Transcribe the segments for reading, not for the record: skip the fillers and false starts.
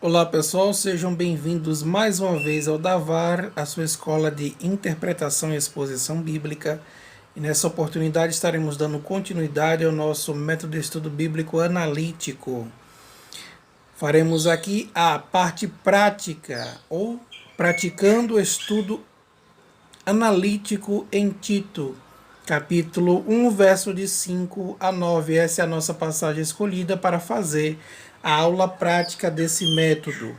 Olá pessoal, sejam bem-vindos mais uma vez ao Davar, a sua escola de interpretação e exposição bíblica. E nessa oportunidade estaremos dando continuidade ao nosso método de estudo bíblico analítico. Faremos aqui a parte prática, ou praticando o estudo analítico em Tito, capítulo 1, verso de 5 a 9. Essa é a nossa passagem escolhida para fazer a aula prática desse método.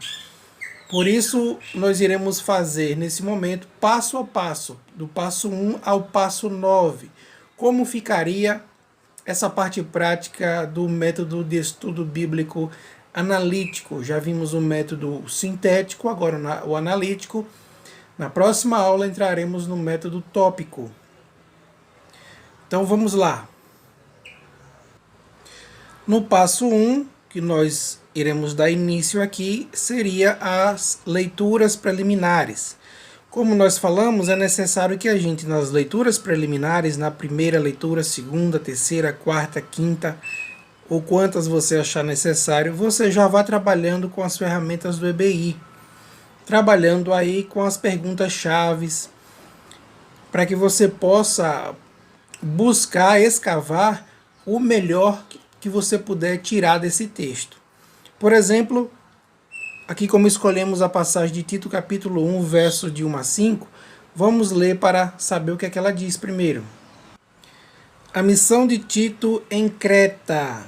Por isso, nós iremos fazer nesse momento passo a passo, do passo 1 ao passo 9. Como ficaria essa parte prática do método de estudo bíblico analítico? Já vimos o método sintético, agora o analítico. Na próxima aula entraremos no método tópico. Então vamos lá. No passo 1, que nós iremos dar início aqui, seria as leituras preliminares. Como nós falamos, é necessário que a gente, nas leituras preliminares, na primeira leitura, segunda, terceira, quarta, quinta, ou quantas você achar necessário, você já vá trabalhando com as ferramentas do EBI, trabalhando aí com as perguntas-chaves, para que você possa buscar, escavar o melhor que você puder tirar desse texto. Por exemplo, aqui como escolhemos a passagem de Tito capítulo 1, verso de 1 a 5, vamos ler para saber o que é que ela diz primeiro. A missão de Tito em Creta.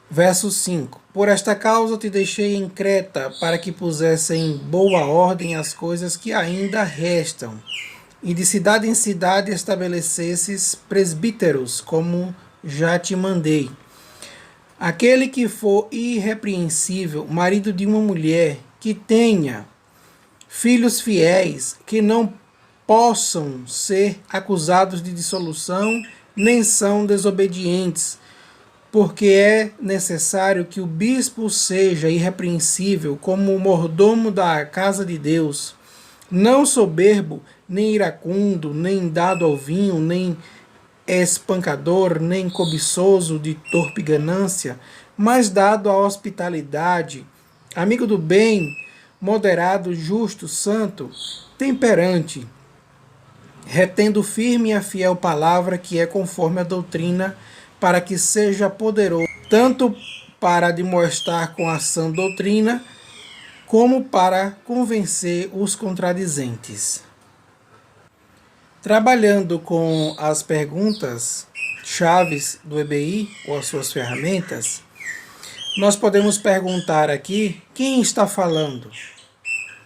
Verso 5. Por esta causa te deixei em Creta, para que pusesse em boa ordem as coisas que ainda restam, e de cidade em cidade estabelecesses presbíteros, como já te mandei. Aquele que for irrepreensível, marido de uma mulher, que tenha filhos fiéis, que não possam ser acusados de dissolução, nem são desobedientes, porque é necessário que o bispo seja irrepreensível como o mordomo da casa de Deus, não soberbo, nem iracundo, nem dado ao vinho, nem espancador, nem cobiçoso de torpe ganância, mas dado à hospitalidade, amigo do bem, moderado, justo, santo, temperante, retendo firme a fiel palavra que é conforme a doutrina, para que seja poderoso, tanto para demonstrar com ação doutrina, como para convencer os contradizentes. Trabalhando com as perguntas chaves do EBI, ou as suas ferramentas, nós podemos perguntar aqui quem está falando.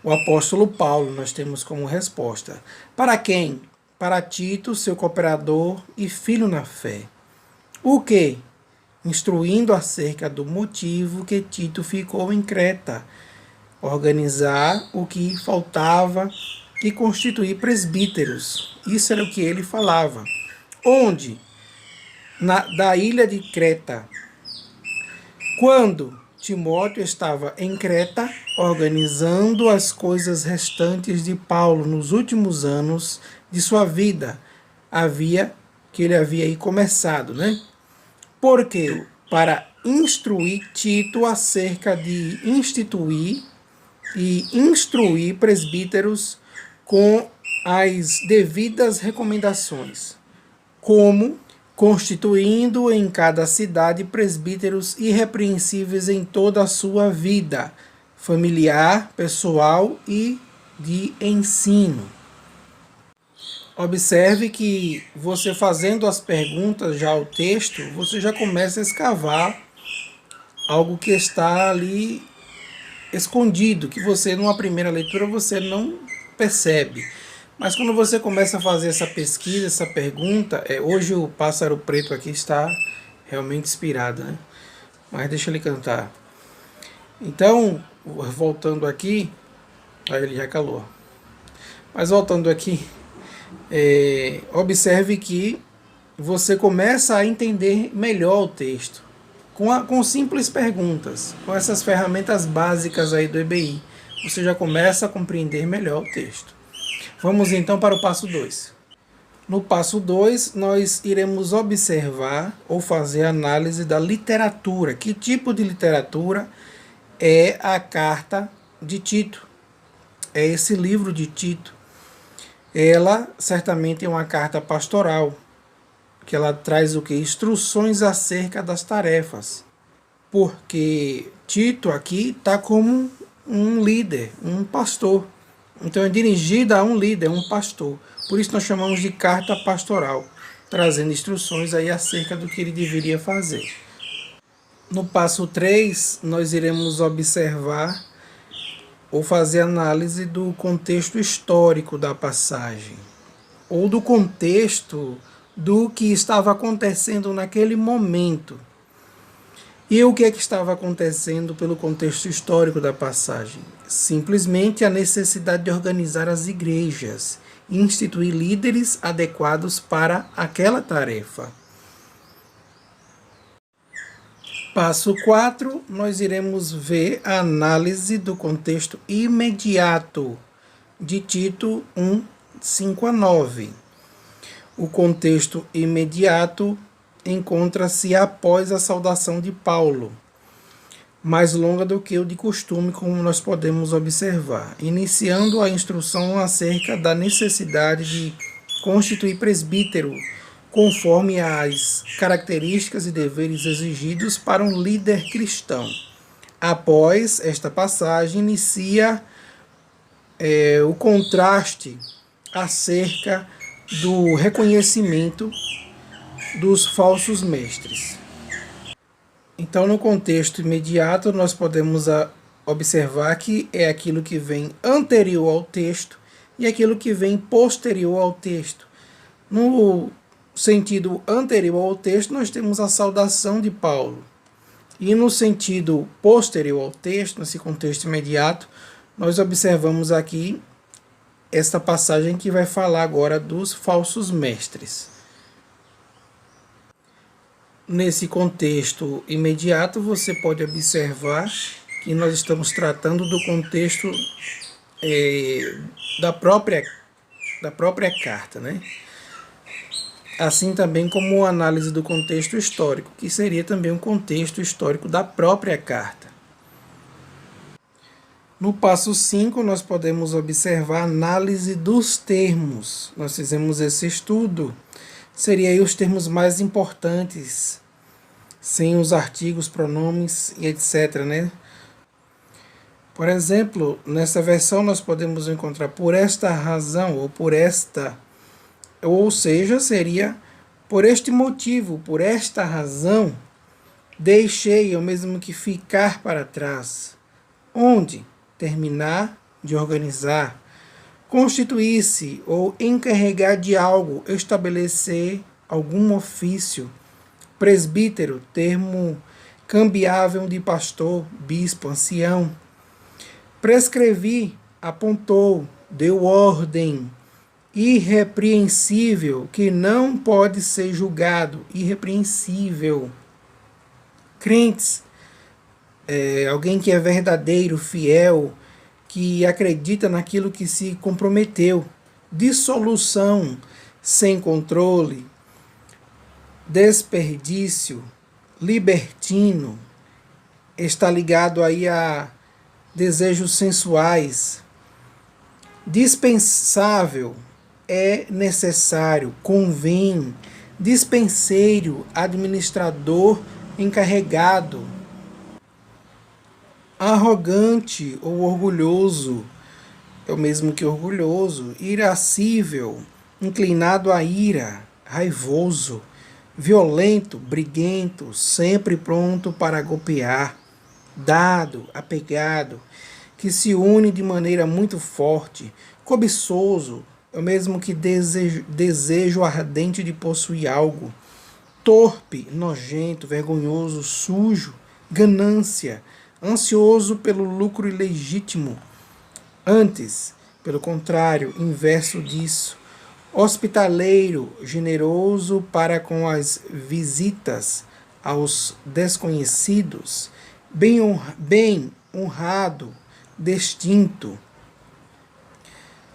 O apóstolo Paulo, nós temos como resposta. Para quem? Para Tito, seu cooperador e filho na fé. O que? Instruindo acerca do motivo que Tito ficou em Creta. Organizar o que faltava e constituir presbíteros. Isso era o que ele falava. Onde? Da ilha de Creta. Quando Timóteo estava em Creta, organizando as coisas restantes de Paulo nos últimos anos de sua vida, que ele havia aí começado, né? Porque para instruir Tito acerca de instituir e instruir presbíteros com as devidas recomendações, como constituindo em cada cidade presbíteros irrepreensíveis em toda a sua vida familiar, pessoal e de ensino. Observe que você fazendo as perguntas já ao texto, você já começa a escavar algo que está ali escondido, que você numa primeira leitura você não percebe. Mas quando você começa a fazer essa pesquisa, essa pergunta, hoje o pássaro preto aqui está realmente inspirado, né? Mas deixa ele cantar. Então, voltando aqui, aí ele já calou. Mas voltando aqui, observe que você começa a entender melhor o texto com simples perguntas, com essas ferramentas básicas aí do EBI. Você já começa a compreender melhor o texto. Vamos então para o passo 2. No passo 2, nós iremos observar ou fazer análise da literatura. Que tipo de literatura é a carta de Tito. É esse livro de Tito. Ela certamente é uma carta pastoral, que ela traz o que? Instruções acerca das tarefas. Porque Tito aqui está como um líder, um pastor. Então é dirigida a um líder, um pastor. Por isso nós chamamos de carta pastoral, trazendo instruções aí acerca do que ele deveria fazer. No passo 3, nós iremos observar ou fazer análise do contexto histórico da passagem, ou do contexto do que estava acontecendo naquele momento. E o que é que estava acontecendo pelo contexto histórico da passagem? Simplesmente a necessidade de organizar as igrejas e instituir líderes adequados para aquela tarefa. Passo 4, nós iremos ver a análise do contexto imediato de Tito 1, 5 a 9. O contexto imediato encontra-se após a saudação de Paulo, mais longa do que o de costume, como nós podemos observar, iniciando a instrução acerca da necessidade de constituir presbítero, conforme as características e deveres exigidos para um líder cristão. Após esta passagem, inicia o contraste acerca do reconhecimento dos falsos mestres. Então, no contexto imediato, nós podemos observar que é aquilo que vem anterior ao texto e aquilo que vem posterior ao texto. No sentido anterior ao texto, nós temos a saudação de Paulo. E no sentido posterior ao texto, nesse contexto imediato, nós observamos aqui esta passagem que vai falar agora dos falsos mestres. Nesse contexto imediato, você pode observar que nós estamos tratando do contexto da própria carta, né? Assim também como a análise do contexto histórico, que seria também um contexto histórico da própria carta. No passo 5, nós podemos observar a análise dos termos. Nós fizemos esse estudo. Seria aí os termos mais importantes, sem os artigos, pronomes e etc, né? Por exemplo, nessa versão nós podemos encontrar por esta razão ou por esta, ou seja, seria por este motivo, por esta razão, deixei ou mesmo que ficar para trás. Onde? Terminar de organizar, constituir-se ou encarregar de algo, estabelecer algum ofício. Presbítero, termo cambiável de pastor, bispo, ancião. Prescrevi, apontou, deu ordem. Irrepreensível, que não pode ser julgado, irrepreensível. Crentes, alguém que é verdadeiro, fiel, que acredita naquilo que se comprometeu. Dissolução, sem controle. Desperdício, libertino, está ligado aí a desejos sensuais. Dispensável, é necessário, convém. Dispenseiro, administrador encarregado. Arrogante ou orgulhoso, é o mesmo que orgulhoso. Irascível, inclinado à ira, raivoso. Violento, briguento, sempre pronto para golpear. Dado, apegado, que se une de maneira muito forte. Cobiçoso, é o mesmo que desejo ardente de possuir algo. Torpe, nojento, vergonhoso, sujo. Ganância, ansioso pelo lucro ilegítimo. Antes, pelo contrário, inverso disso. Hospitaleiro, generoso para com as visitas aos desconhecidos. Bem honrado, distinto.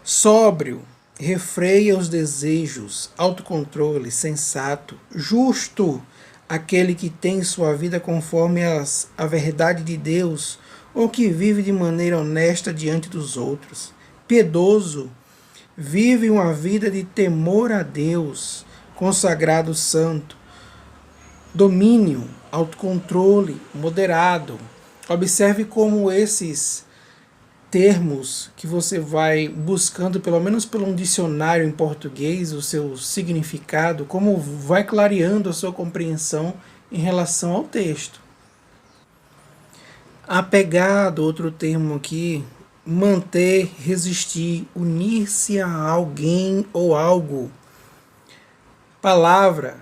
Sóbrio, refreia os desejos, autocontrole, sensato. Justo, aquele que tem sua vida conforme a verdade de Deus, ou que vive de maneira honesta diante dos outros. Piedoso, vive uma vida de temor a Deus, consagrado santo, domínio, autocontrole, moderado. Observe como esses termos que você vai buscando, pelo menos por um dicionário em português, o seu significado, como vai clareando a sua compreensão em relação ao texto. Apegado, outro termo aqui, manter, resistir, unir-se a alguém ou algo. Palavra,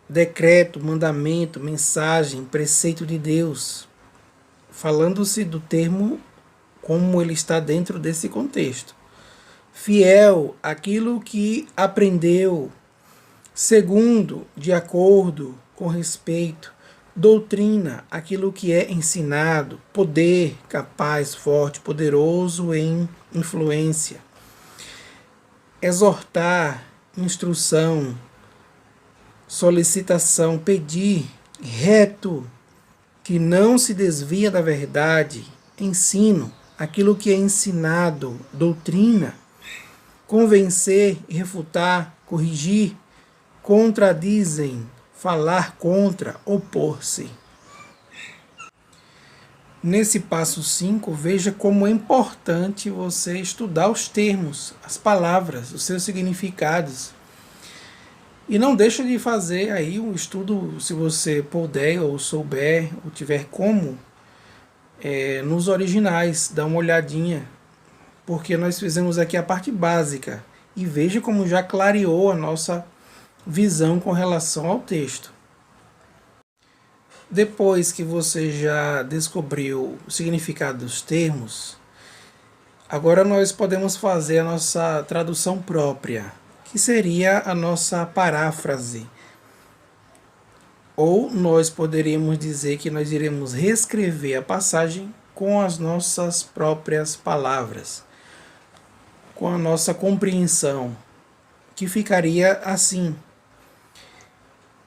decreto, mandamento, mensagem, preceito de Deus. Falando-se do termo como ele está dentro desse contexto. Fiel, aquilo que aprendeu. Segundo, de acordo, com respeito. Doutrina, aquilo que é ensinado. Poder, capaz, forte, poderoso em influência. Exortar, instrução, solicitação, pedir. Reto, que não se desvia da verdade. Ensino, aquilo que é ensinado. Doutrina, convencer, refutar, corrigir. Contradizem, falar contra, opor-se. Nesse passo 5, veja como é importante você estudar os termos, as palavras, os seus significados. E não deixa de fazer aí um estudo, se você puder ou souber ou tiver como, nos originais, dá uma olhadinha, porque nós fizemos aqui a parte básica. E veja como já clareou a nossa visão com relação ao texto. Depois que você já descobriu o significado dos termos, agora nós podemos fazer a nossa tradução própria, que seria a nossa paráfrase. Ou nós poderíamos dizer que nós iremos reescrever a passagem com as nossas próprias palavras, com a nossa compreensão, que ficaria assim.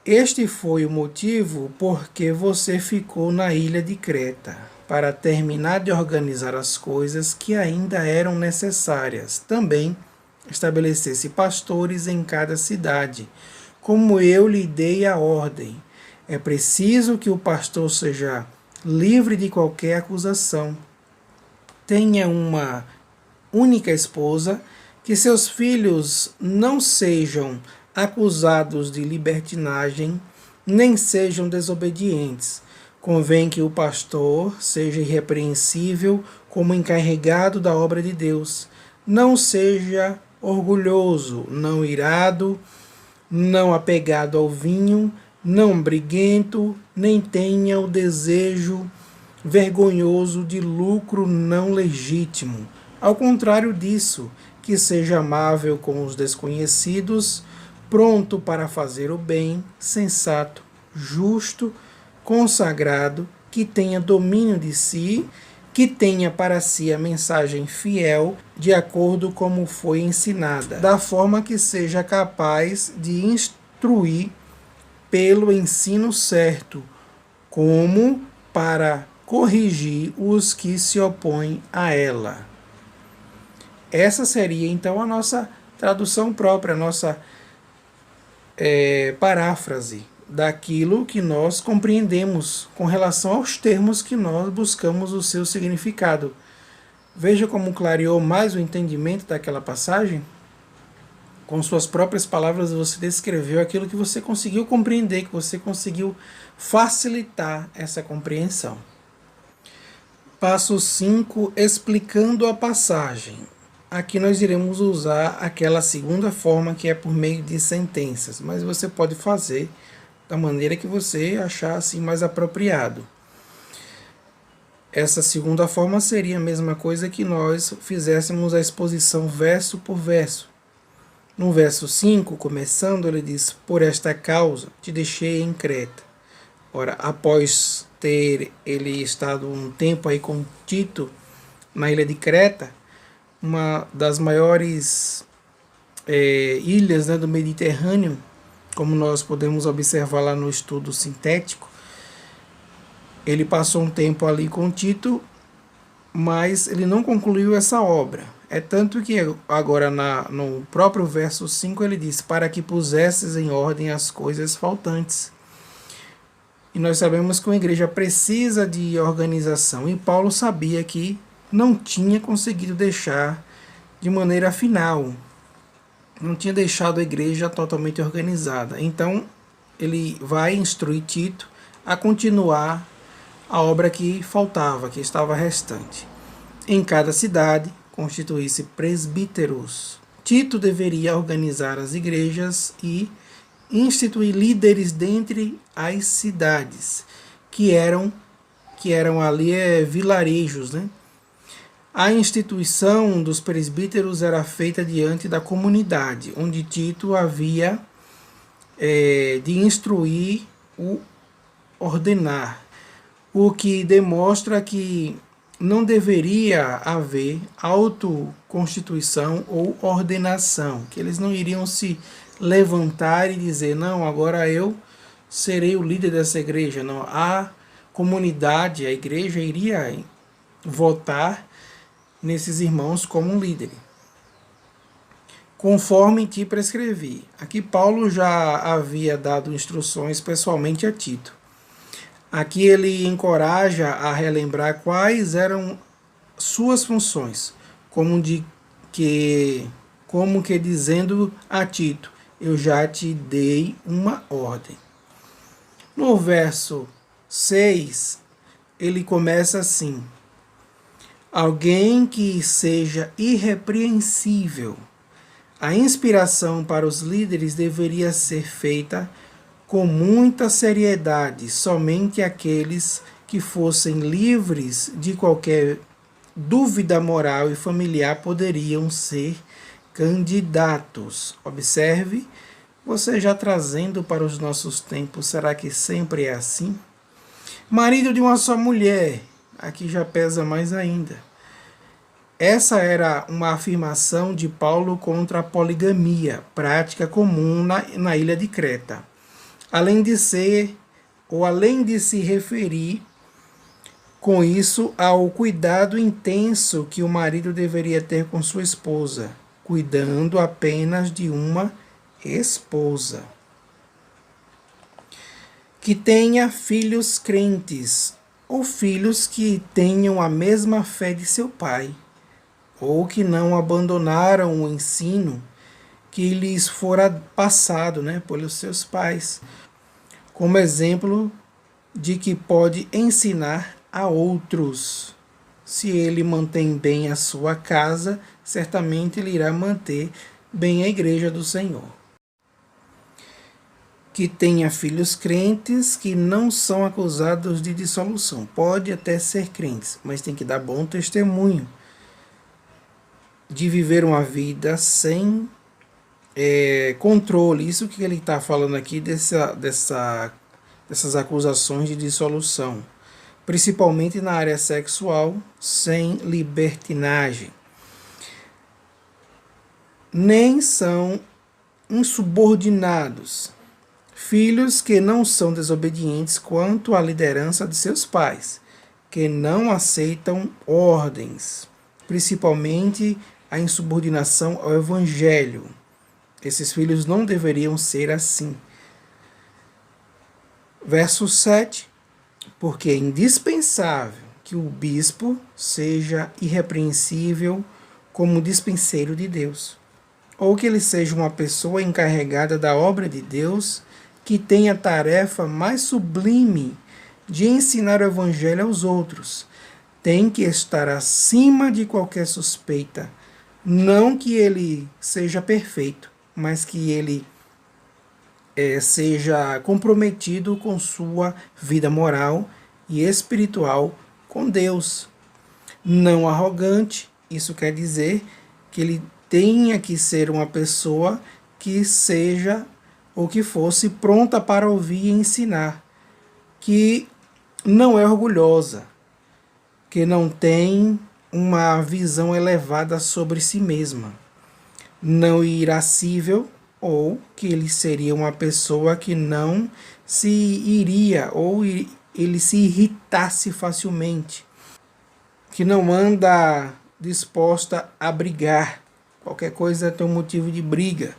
Este foi o motivo porque você ficou na ilha de Creta, para terminar de organizar as coisas que ainda eram necessárias. Também estabelecesse pastores em cada cidade, como eu lhe dei a ordem. É preciso que o pastor seja livre de qualquer acusação. Tenha uma única esposa, que seus filhos não sejam acusados de libertinagem, nem sejam desobedientes. Convém que o pastor seja irrepreensível como encarregado da obra de Deus. Não seja orgulhoso, não irado, não apegado ao vinho, não briguento, nem tenha o desejo vergonhoso de lucro não legítimo. Ao contrário disso, que seja amável com os desconhecidos, pronto para fazer o bem, sensato, justo, consagrado, que tenha domínio de si, que tenha para si a mensagem fiel, de acordo como foi ensinada, da forma que seja capaz de instruir pelo ensino certo, como para corrigir os que se opõem a ela. Essa seria então a nossa tradução própria, a nossa paráfrase daquilo que nós compreendemos com relação aos termos que nós buscamos o seu significado. Veja como clareou mais o entendimento daquela passagem. Com suas próprias palavras você descreveu aquilo que você conseguiu compreender, que você conseguiu facilitar essa compreensão. Passo 5, explicando a passagem. Aqui nós iremos usar aquela segunda forma que é por meio de sentenças, mas você pode fazer da maneira que você achar assim mais apropriado. Essa segunda forma seria a mesma coisa que nós fizéssemos a exposição verso por verso. No verso 5, começando, ele diz: por esta causa te deixei em Creta. Ora, após ter ele estado um tempo aí com Tito na ilha de Creta, uma das maiores ilhas, né, do Mediterrâneo, como nós podemos observar lá no estudo sintético, Ele passou um tempo ali com Tito, mas ele não concluiu essa obra. É tanto que agora no próprio verso 5 ele diz: para que pusesses em ordem as coisas faltantes. E nós sabemos que uma igreja precisa de organização, e Paulo sabia que não tinha conseguido deixar de maneira final, não tinha deixado a igreja totalmente organizada. Então ele vai instruir Tito a continuar a obra que faltava, que estava restante. Em cada cidade constituísse presbíteros. Tito deveria organizar as igrejas e instituir líderes dentre as cidades, que eram ali vilarejos, né? A instituição dos presbíteros era feita diante da comunidade, onde Tito havia de instruir o ordenar, o que demonstra que não deveria haver autoconstituição ou ordenação, que eles não iriam se levantar e dizer: não, agora eu serei o líder dessa igreja. Não, a comunidade, a igreja iria votar nesses irmãos como um líder, conforme te prescrevi. Aqui Paulo já havia dado instruções pessoalmente a Tito. Aqui ele encoraja a relembrar quais eram suas funções, como que dizendo a Tito: eu já te dei uma ordem. No verso 6, ele começa assim: alguém que seja irrepreensível. A inspiração para os líderes deveria ser feita com muita seriedade. Somente aqueles que fossem livres de qualquer dúvida moral e familiar poderiam ser candidatos. Observe, você já trazendo para os nossos tempos, será que sempre é assim? Marido de uma só mulher, aqui já pesa mais ainda. Essa era uma afirmação de Paulo contra a poligamia, prática comum na ilha de Creta. Além de se referir com isso ao cuidado intenso que o marido deveria ter com sua esposa, cuidando apenas de uma esposa. Que tenha filhos crentes, ou filhos que tenham a mesma fé de seu pai, ou que não abandonaram o ensino que lhes fora passado, pelos seus pais, como exemplo de que pode ensinar a outros. Se ele mantém bem a sua casa, certamente ele irá manter bem a igreja do Senhor. Que tenha filhos crentes que não são acusados de dissolução. Pode até ser crentes, mas tem que dar bom testemunho de viver uma vida sem controle. Isso que ele está falando aqui dessas acusações de dissolução, principalmente na área sexual, sem libertinagem. Nem são insubordinados, filhos que não são desobedientes quanto à liderança de seus pais, que não aceitam ordens, principalmente a insubordinação ao evangelho. Esses filhos não deveriam ser assim. Verso 7. Porque é indispensável que o bispo seja irrepreensível como dispenseiro de Deus, ou que ele seja uma pessoa encarregada da obra de Deus, que tenha a tarefa mais sublime de ensinar o evangelho aos outros. Tem que estar acima de qualquer suspeita. Não que ele seja perfeito, mas que ele seja comprometido com sua vida moral e espiritual com Deus. Não arrogante, isso quer dizer que ele tenha que ser uma pessoa que seja ou que fosse pronta para ouvir e ensinar, que não é orgulhosa, que não tem uma visão elevada sobre si mesma, não irascível, ou que ele seria uma pessoa que não se iria ou ele se irritasse facilmente, que não anda disposta a brigar. Qualquer coisa tem um motivo de briga.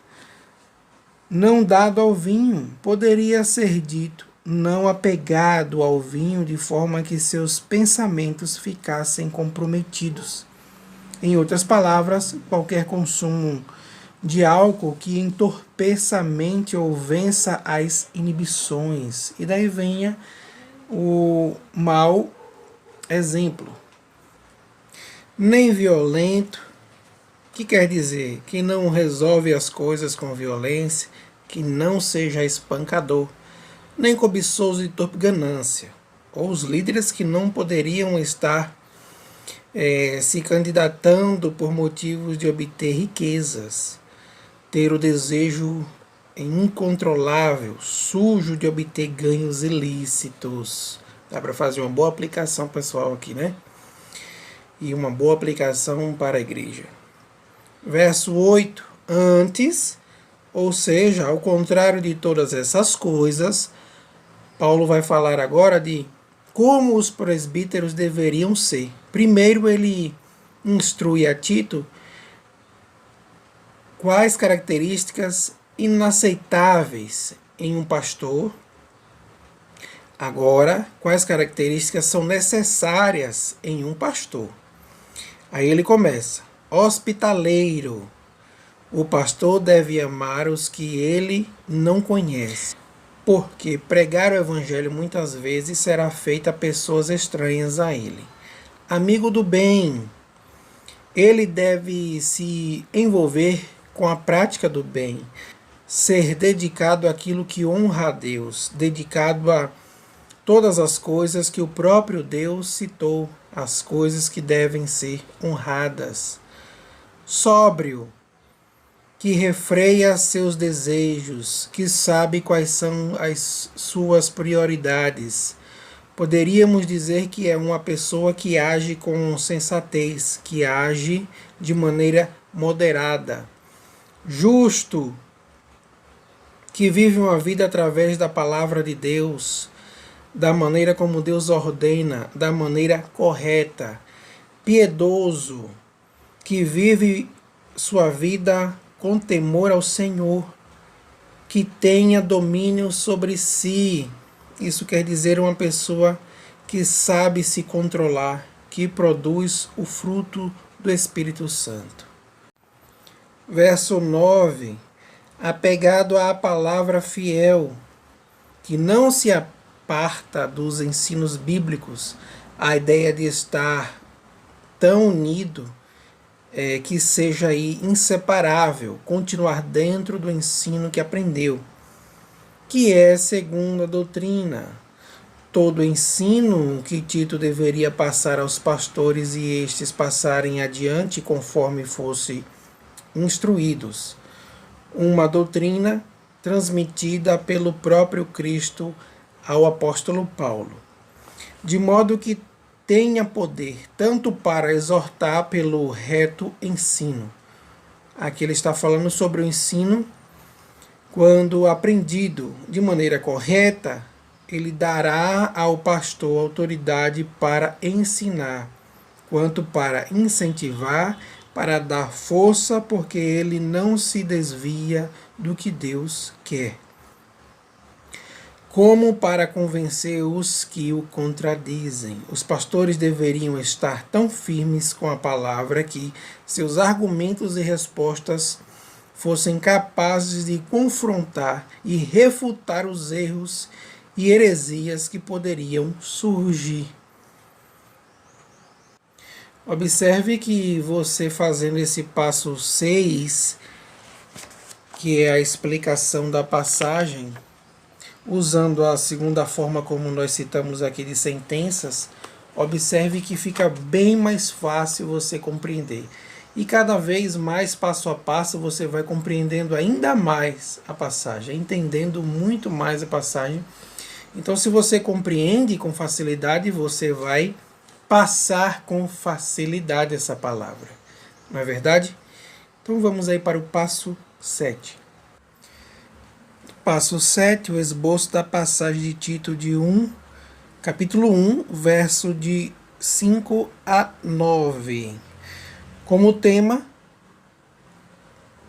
Não dado ao vinho, poderia ser dito, não apegado ao vinho de forma que seus pensamentos ficassem comprometidos. Em outras palavras, qualquer consumo de álcool que entorpeça a mente ou vença as inibições. E daí venha o mau exemplo. Nem violento, que quer dizer que não resolve as coisas com violência, que não seja espancador, nem cobiçoso de torpe ganância, ou os líderes que não poderiam estar se candidatando por motivos de obter riquezas, ter o desejo incontrolável, sujo de obter ganhos ilícitos. Dá para fazer uma boa aplicação pessoal aqui, né? E uma boa aplicação para a igreja. Verso 8. Antes, ou seja, ao contrário de todas essas coisas, Paulo vai falar agora de como os presbíteros deveriam ser. Primeiro ele instrui a Tito quais características inaceitáveis em um pastor. Agora, quais características são necessárias em um pastor. Aí ele começa. Hospitaleiro. O pastor deve amar os que ele não conhece, porque pregar o evangelho muitas vezes será feito a pessoas estranhas a ele. Amigo do bem. Ele deve se envolver com a prática do bem, ser dedicado àquilo que honra a Deus, dedicado a todas as coisas que o próprio Deus citou, as coisas que devem ser honradas. Sóbrio, que refreia seus desejos, que sabe quais são as suas prioridades. Poderíamos dizer que é uma pessoa que age com sensatez, que age de maneira moderada. Justo, que vive uma vida através da palavra de Deus, da maneira como Deus ordena, da maneira correta. Piedoso, que vive sua vida com temor ao Senhor, que tenha domínio sobre si. Isso quer dizer uma pessoa que sabe se controlar, que produz o fruto do Espírito Santo. Verso 9. Apegado à palavra fiel, que não se aparta dos ensinos bíblicos, a ideia de estar tão unido, que seja aí inseparável, continuar dentro do ensino que aprendeu, que é segundo a doutrina. Todo ensino que Tito deveria passar aos pastores e estes passarem adiante conforme fosse instruídos. Uma doutrina transmitida pelo próprio Cristo ao apóstolo Paulo, de modo que tenha poder tanto para exortar pelo reto ensino. Aqui ele está falando sobre o ensino, quando aprendido de maneira correta, ele dará ao pastor autoridade para ensinar, quanto para incentivar, para dar força, porque ele não se desvia do que Deus quer, como para convencer os que o contradizem. Os pastores deveriam estar tão firmes com a palavra que seus argumentos e respostas fossem capazes de confrontar e refutar os erros e heresias que poderiam surgir. Observe que você fazendo esse passo 6, que é a explicação da passagem, usando a segunda forma como nós citamos aqui de sentenças, observe que fica bem mais fácil você compreender. E cada vez mais, passo a passo, você vai compreendendo ainda mais a passagem, entendendo muito mais a passagem. Então, se você compreende com facilidade, você vai passar com facilidade essa palavra. Não é verdade? Então, vamos aí para o passo 7. Passo 7, o esboço da passagem de Tito de 1 capítulo 1, verso de 5 a 9. Como tema,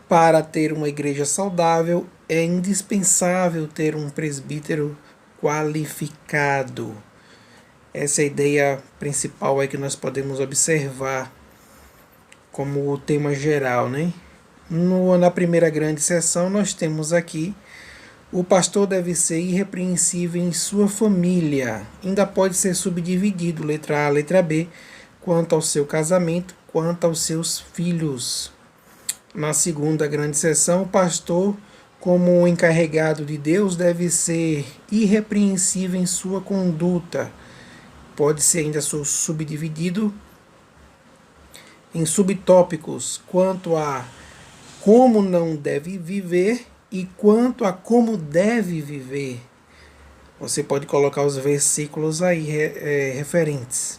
para ter uma igreja saudável, é indispensável ter um presbítero qualificado. Essa é a ideia principal aí que nós podemos observar como o tema geral, né? Na primeira grande sessão, nós temos aqui: o pastor deve ser irrepreensível em sua família. Ainda pode ser subdividido, letra A, letra B, quanto ao seu casamento, quanto aos seus filhos. Na segunda grande sessão, o pastor, como um encarregado de Deus, deve ser irrepreensível em sua conduta. Pode ser ainda subdividido em subtópicos quanto a como não deve viver e quanto a como deve viver. Você pode colocar os versículos aí referentes.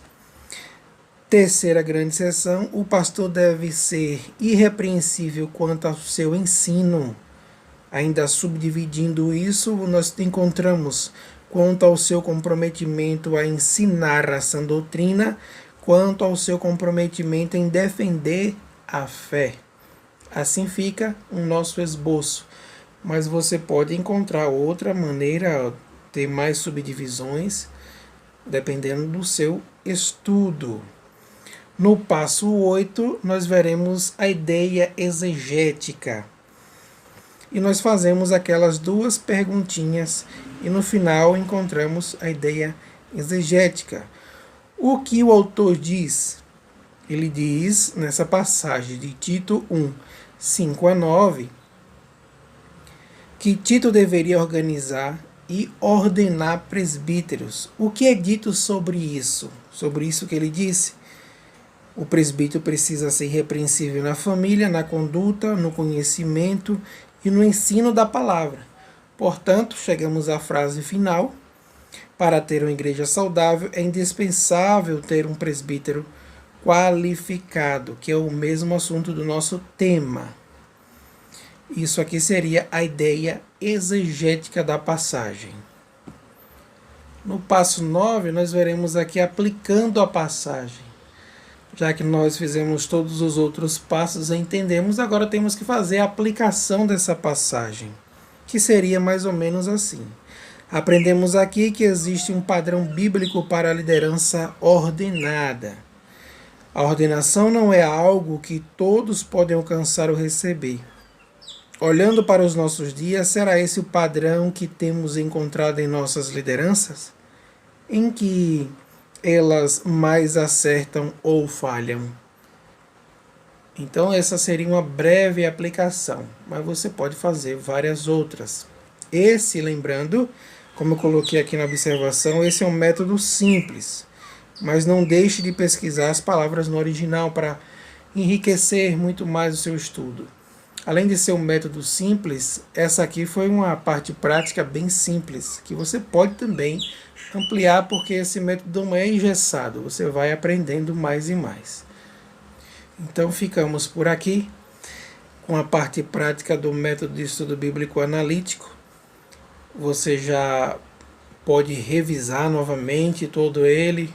Terceira grande sessão, o pastor deve ser irrepreensível quanto ao seu ensino. Ainda subdividindo isso, nós encontramos quanto ao seu comprometimento a ensinar a sã doutrina, quanto ao seu comprometimento em defender a fé. Assim fica o nosso esboço. Mas você pode encontrar outra maneira, ter mais subdivisões, dependendo do seu estudo. No passo 8, nós veremos a ideia exegética. E nós fazemos aquelas duas perguntinhas e no final encontramos a ideia exegética. O que o autor diz? Ele diz nessa passagem de Tito 1, 5 a 9, que Tito deveria organizar e ordenar presbíteros. O que é dito sobre isso? Sobre isso que ele disse? O presbítero precisa ser irrepreensível na família, na conduta, no conhecimento e no ensino da palavra. Portanto, chegamos à frase final: para ter uma igreja saudável, é indispensável ter um presbítero qualificado, que é o mesmo assunto do nosso tema. Isso aqui seria a ideia exegética da passagem. No passo 9, nós veremos aqui aplicando a passagem. Já que nós fizemos todos os outros passos e entendemos, agora temos que fazer a aplicação dessa passagem, que seria mais ou menos assim. Aprendemos aqui que existe um padrão bíblico para a liderança ordenada. A ordenação não é algo que todos podem alcançar ou receber. Olhando para os nossos dias, será esse o padrão que temos encontrado em nossas lideranças? Em que elas mais acertam ou falham? Então essa seria uma breve aplicação, mas você pode fazer várias outras. Esse, lembrando, como eu coloquei aqui na observação, esse é um método simples, mas não deixe de pesquisar as palavras no original para enriquecer muito mais o seu estudo. Além de ser um método simples, essa aqui foi uma parte prática bem simples, que você pode também ampliar, porque esse método não é engessado, você vai aprendendo mais e mais. Então ficamos por aqui com a parte prática do método de estudo bíblico analítico. Você já pode revisar novamente todo ele,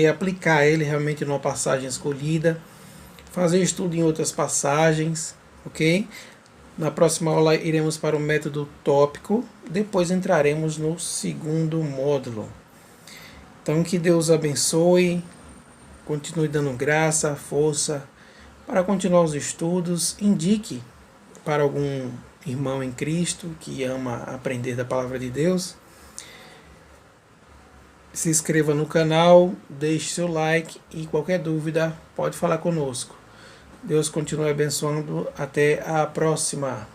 aplicar ele realmente numa passagem escolhida, fazer estudo em outras passagens, ok? Na próxima aula iremos para o método tópico, depois entraremos no segundo módulo. Então que Deus abençoe, continue dando graça, força para continuar os estudos, indique para algum irmão em Cristo que ama aprender da palavra de Deus. Se inscreva no canal, deixe seu like e qualquer dúvida pode falar conosco. Deus continue abençoando. Até a próxima.